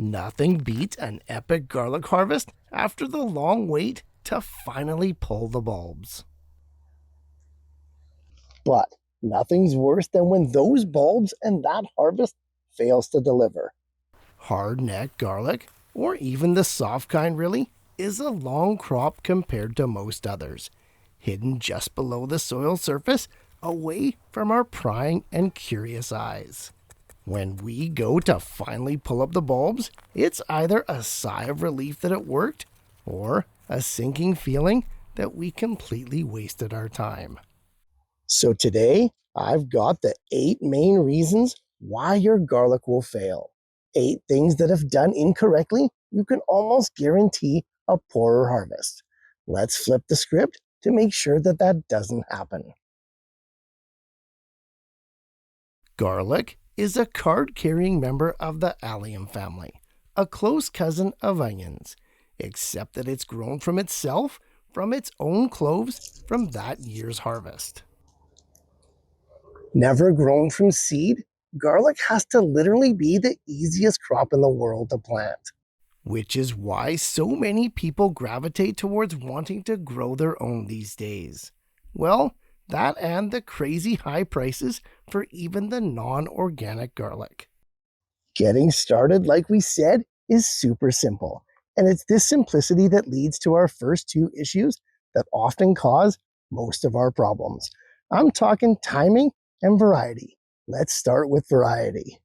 Nothing beats an epic garlic harvest after the long wait to finally pull the bulbs. But nothing's worse than when those bulbs and that harvest fails to deliver. Hard-neck garlic, or even the soft kind really, is a long crop compared to most others, hidden just below the soil surface, away from our prying and curious eyes. When we go to finally pull up the bulbs, it's either a sigh of relief that it worked, or a sinking feeling that we completely wasted our time. So today, I've got the 8 main reasons why your garlic will fail. 8 things that, if done incorrectly, you can almost guarantee a poorer harvest. Let's flip the script to make sure that that doesn't happen. Garlic is a card-carrying member of the allium family, a close cousin of onions, except that it's grown from itself, from its own cloves, from that year's harvest. Never grown from seed, garlic has to literally be the easiest crop in the world to plant. Which is why so many people gravitate towards wanting to grow their own these days. Well, that and the crazy high prices for even the non-organic garlic. Getting started, like we said, is super simple. And it's this simplicity that leads to our first 2 issues that often cause most of our problems. I'm talking timing and variety. Let's start with variety.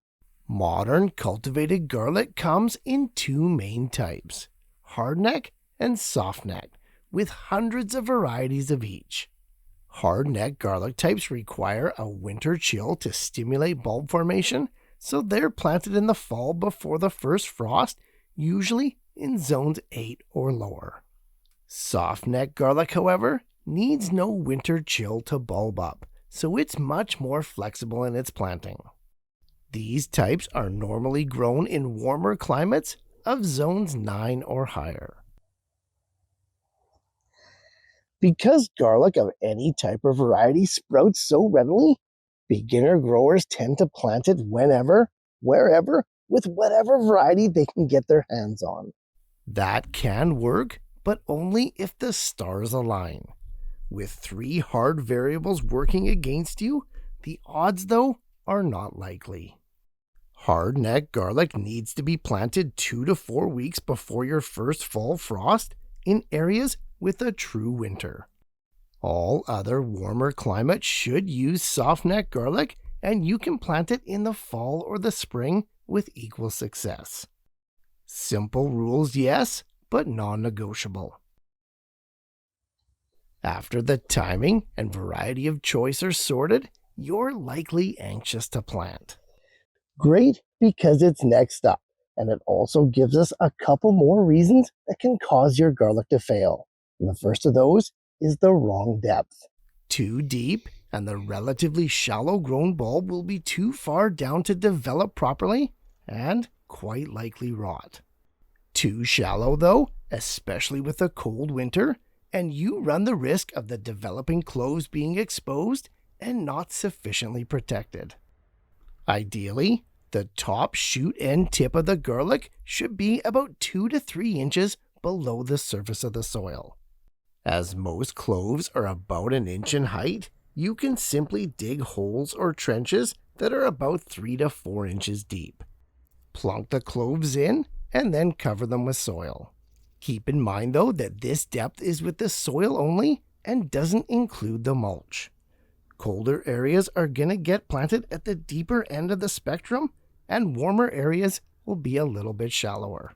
Modern cultivated garlic comes in 2 main types, hardneck and softneck, with hundreds of varieties of each. Hardneck garlic types require a winter chill to stimulate bulb formation, so they're planted in the fall before the first frost, usually in zones 8 or lower. Softneck garlic, however, needs no winter chill to bulb up, so it's much more flexible in its planting. These types are normally grown in warmer climates of zones 9 or higher. Because garlic of any type or variety sprouts so readily, beginner growers tend to plant it whenever, wherever, with whatever variety they can get their hands on. That can work, but only if the stars align. With 3 hard variables working against you, the odds, though, are not likely. Hardneck garlic needs to be planted 2 to 4 weeks before your first fall frost in areas with a true winter. All other warmer climates should use softneck garlic, and you can plant it in the fall or the spring with equal success. Simple rules, yes, but non-negotiable. After the timing and variety of choice are sorted, you're likely anxious to plant. Great, because it's next up, and it also gives us a couple more reasons that can cause your garlic to fail. And the first of those is the wrong depth. Too deep, and the relatively shallow grown bulb will be too far down to develop properly and quite likely rot. Too shallow though, especially with a cold winter, and you run the risk of the developing cloves being exposed and not sufficiently protected. Ideally, the top shoot end tip of the garlic should be about 2 to 3 inches below the surface of the soil. As most cloves are about an inch in height, you can simply dig holes or trenches that are about 3 to 4 inches deep. Plunk the cloves in and then cover them with soil. Keep in mind though that this depth is with the soil only and doesn't include the mulch. Colder areas are going to get planted at the deeper end of the spectrum, and warmer areas will be a little bit shallower.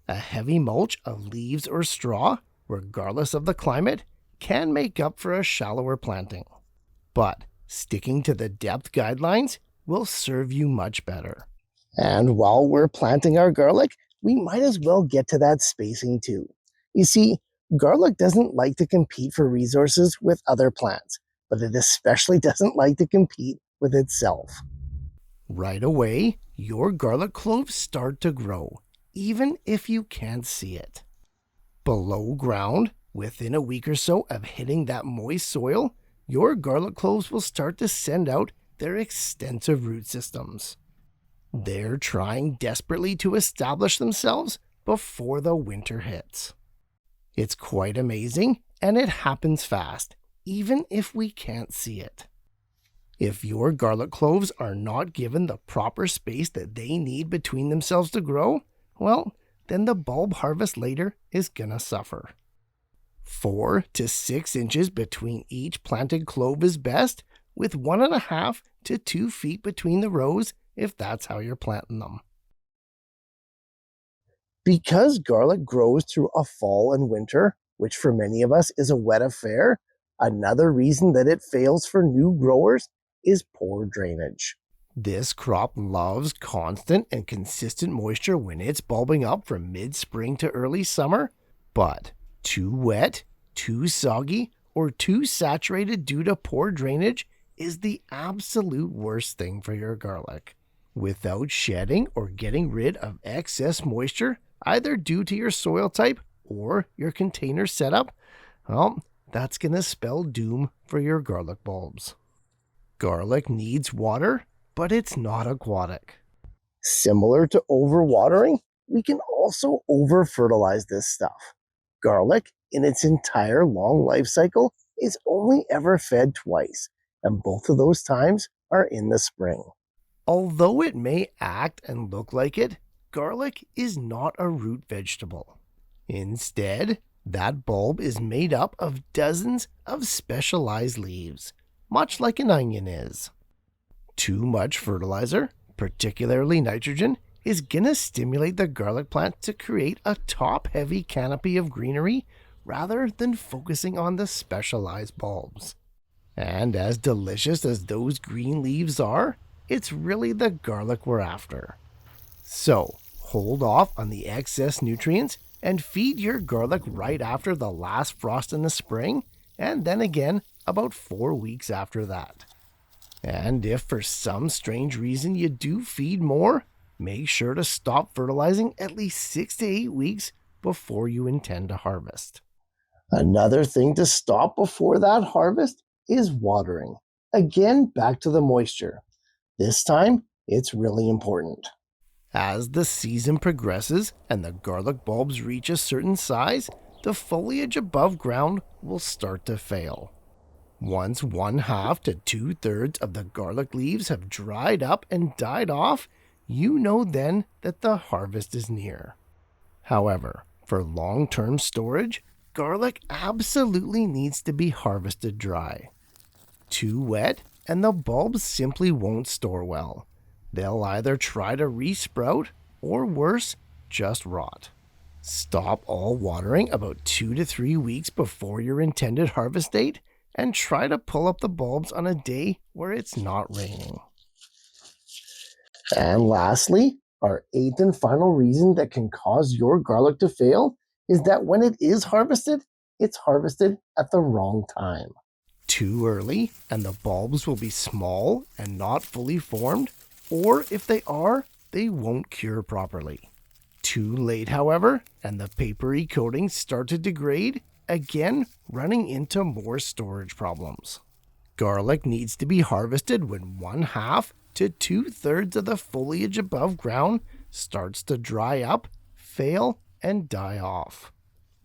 A heavy mulch of leaves or straw, regardless of the climate, can make up for a shallower planting. But sticking to the depth guidelines will serve you much better. And while we're planting our garlic, we might as well get to that spacing too. You see, garlic doesn't like to compete for resources with other plants, but it especially doesn't like to compete with itself. Right away, your garlic cloves start to grow, even if you can't see it. Below ground, within a week or so of hitting that moist soil, your garlic cloves will start to send out their extensive root systems. They're trying desperately to establish themselves before the winter hits. It's quite amazing, and it happens fast, even if we can't see it. If your garlic cloves are not given the proper space that they need between themselves to grow, well, then the bulb harvest later is gonna suffer. 4 to 6 inches between each planted clove is best, with 1.5 to 2 feet between the rows if that's how you're planting them. Because garlic grows through a fall and winter, which for many of us is a wet affair, another reason that it fails for new growers is poor drainage. This crop loves constant and consistent moisture when it's bulbing up from mid-spring to early summer, but too wet, too soggy, or too saturated due to poor drainage is the absolute worst thing for your garlic. Without shedding or getting rid of excess moisture, either due to your soil type or your container setup, well, that's going to spell doom for your garlic bulbs. Garlic needs water, but it's not aquatic. Similar to overwatering, we can also over-fertilize this stuff. Garlic, in its entire long life cycle, is only ever fed twice, and both of those times are in the spring. Although it may act and look like it, garlic is not a root vegetable. Instead, that bulb is made up of dozens of specialized leaves, much like an onion is. Too much fertilizer, particularly nitrogen, is going to stimulate the garlic plant to create a top-heavy canopy of greenery rather than focusing on the specialized bulbs. And as delicious as those green leaves are, it's really the garlic we're after. So, hold off on the excess nutrients and feed your garlic right after the last frost in the spring, and then again about 4 weeks after that. And if for some strange reason you do feed more, make sure to stop fertilizing at least 6 to 8 weeks before you intend to harvest. Another thing to stop before that harvest is watering. Again, back to the moisture. This time, it's really important. As the season progresses and the garlic bulbs reach a certain size, the foliage above ground will start to fail. Once 1/2 to 2/3 of the garlic leaves have dried up and died off, you know then that the harvest is near. However, for long-term storage, garlic absolutely needs to be harvested dry. Too wet, and the bulbs simply won't store well. They'll either try to resprout, or worse, just rot. Stop all watering about 2 to 3 weeks before your intended harvest date, and try to pull up the bulbs on a day where it's not raining. And lastly, our eighth and final reason that can cause your garlic to fail is that when it is harvested, it's harvested at the wrong time. Too early, and the bulbs will be small and not fully formed, or if they are, they won't cure properly. Too late, however, and the papery coatings start to degrade, again running into more storage problems. Garlic needs to be harvested when 1/2 to 2/3 of the foliage above ground starts to dry up, fail, and die off.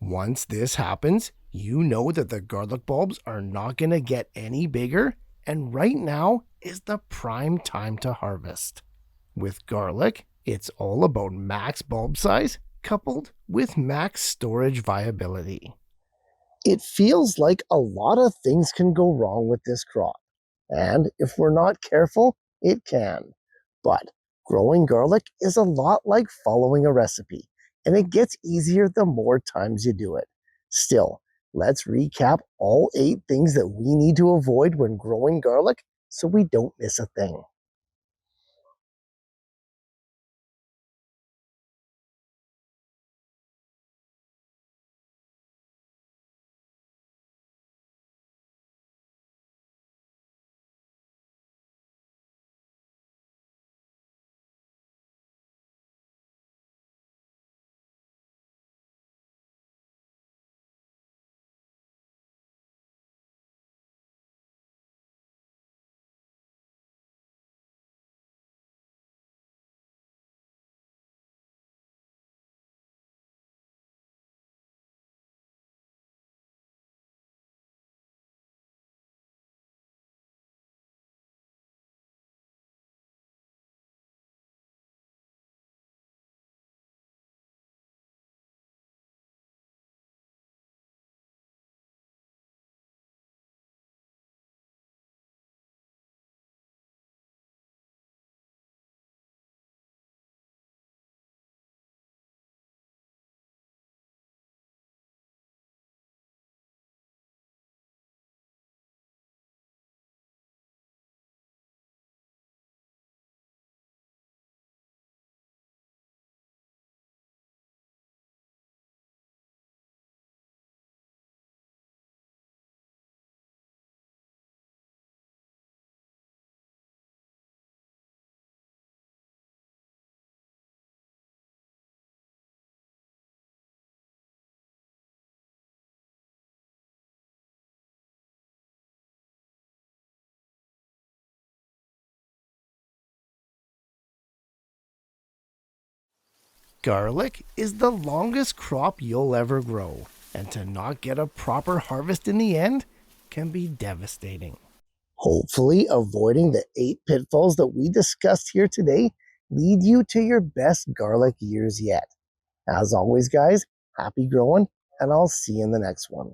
Once this happens, you know that the garlic bulbs are not going to get any bigger, and right now is the prime time to harvest. With garlic, it's all about max bulb size coupled with max storage viability. It feels like a lot of things can go wrong with this crop. And if we're not careful, it can. But growing garlic is a lot like following a recipe, and it gets easier the more times you do it. Still, let's recap all 8 things that we need to avoid when growing garlic so we don't miss a thing. Garlic is the longest crop you'll ever grow, and to not get a proper harvest in the end can be devastating. Hopefully, avoiding the 8 pitfalls that we discussed here today lead you to your best garlic years yet. As always, guys, happy growing, and I'll see you in the next one.